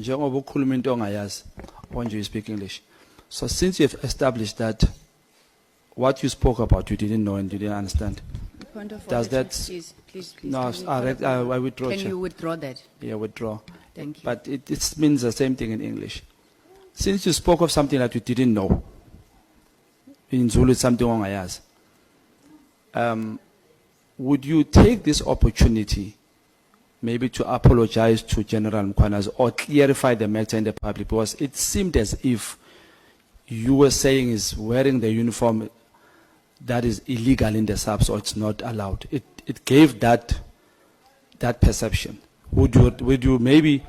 njengoba ukhuluma into ongayazi, when you speak English. So since you've established that what you spoke about you didn't know and you didn't understand, Point of does order, that... please, No, can you I withdraw. can Chair. you withdraw that? Yeah, withdraw. Thank you. But it means the same thing in English. Since you spoke of something that you didn't know, in Zulu it's something ongayazi, would you take this opportunity maybe to apologize to General Mkhwanazi or clarify the matter in the public? Because it seemed as if you were saying is wearing the uniform that is illegal in the subs or it's not allowed. It gave that perception. Would you maybe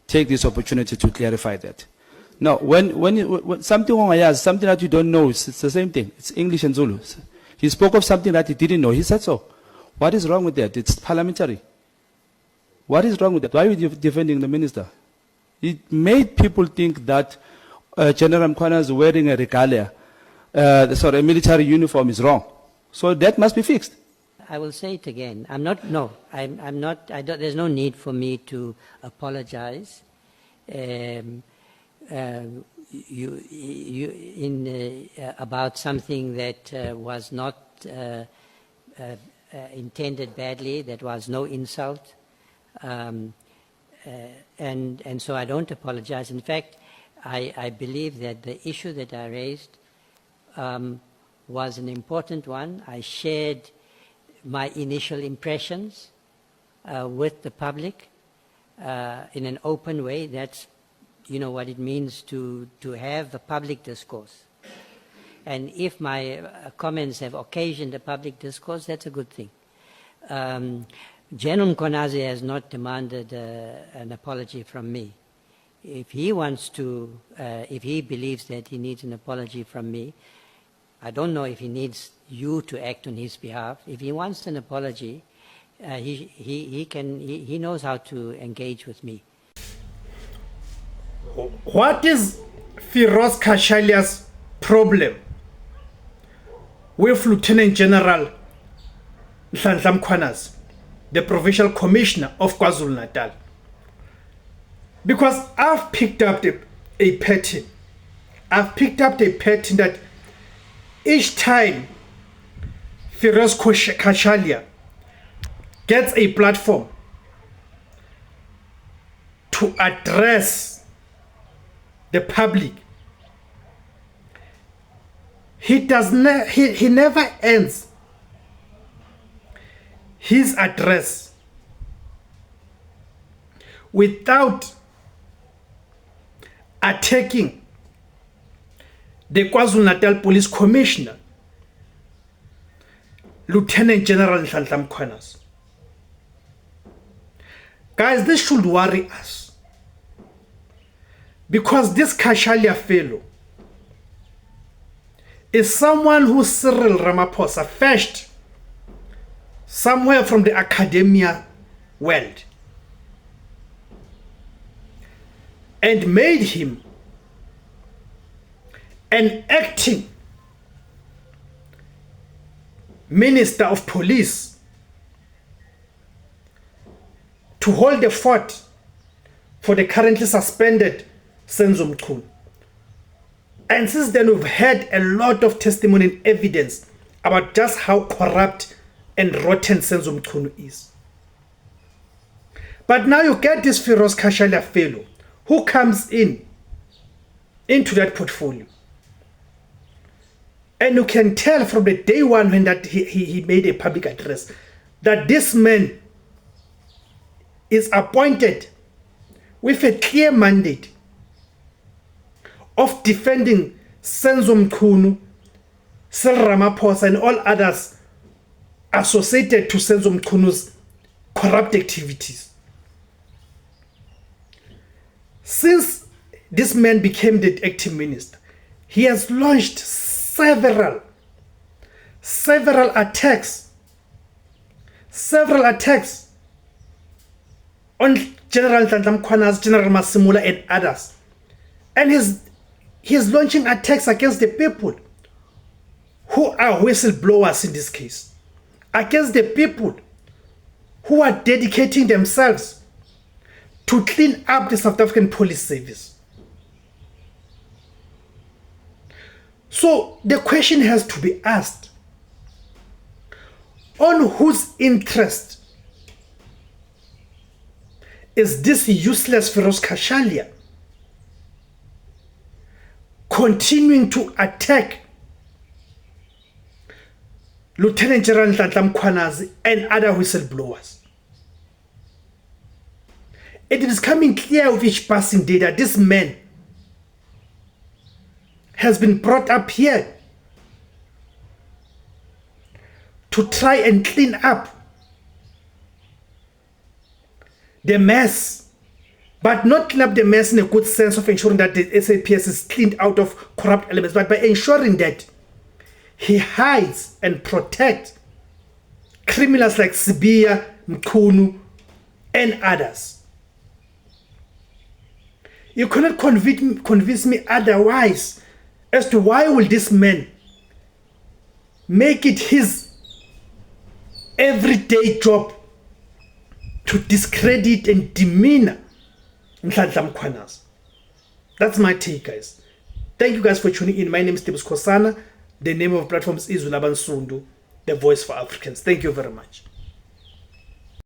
take this opportunity to clarify that? No, when something something that you don't know, it's the same thing. It's English and Zulu. He spoke of something that he didn't know. He said so. What is wrong with that? It's parliamentary. What is wrong with that? Why are you defending the minister? It made people think that General Mkhwanazi wearing a regalia, a military uniform is wrong. So that must be fixed. I will say it again. I'm not, there's no need for me to apologize. About something that was not intended badly, that was no insult. And so I don't apologize. In fact, I believe that the issue that I raised was an important one. I shared my initial impressions with the public in an open way. That's, you know, what it means to have a public discourse. And if my comments have occasioned a public discourse, that's a good thing. General Mkhwanazi has not demanded an apology from me. If he wants to, if he believes that he needs an apology from me, I don't know if he needs you to act on his behalf. If he wants an apology, he knows how to engage with me. What is Firoz Cachalia's problem with Lieutenant General Nhlanhla Mkhwanazi, the Provincial Commissioner of KwaZulu-Natal? Because I've picked up a pattern. I've picked up a pattern that each time Firoz Cachalia gets a platform to address the public, he never ends his address without attacking the KwaZulu-Natal Police Commissioner, Lieutenant General Nhlanhla Mkhwanazi. Guys, this should worry us, because this Cachalia fellow is someone who Cyril Ramaphosa fetched somewhere from the academia world and made him an acting Minister of Police to hold the fort for the currently suspended Senzo Mchunu. And since then, we've had a lot of testimony and evidence about just how corrupt and rotten Senzo Mchunu is. But now you get this Firoz Cachalia fellow who comes into that portfolio. And you can tell from the day one when that he made a public address that this man is appointed with a clear mandate of defending Senzo Mchunu, Cyril Ramaphosa, and all others associated to Senzo Mchunu's corrupt activities. Since this man became the acting minister, he has launched several attacks on General Nhlanhla Mkhwanazi, General Masimula, and others. And he's launching attacks against the people who are whistleblowers in this case, against the people who are dedicating themselves to clean up the South African Police Service. So the question has to be asked, on whose interest is this useless Firoz Cachalia continuing to attack Lt General Nhlanhla Mkhwanazi and other whistleblowers? It is becoming clear with each passing day that this man has been brought up here to try and clean up the mess, but not clean up the mess in a good sense of ensuring that the SAPS is cleaned out of corrupt elements, but by ensuring that he hides and protects criminals like Sibia, Mkhunu, and others. You cannot convince me otherwise as to why will this man make it his everyday job to discredit and demean Nhlanhla Mkhwanazi. That's my take, guys. Thank you guys for tuning in. My name is Firoz Cachalia. The name of the platform is Ulaban Sundu, the voice for Africans. Thank you very much.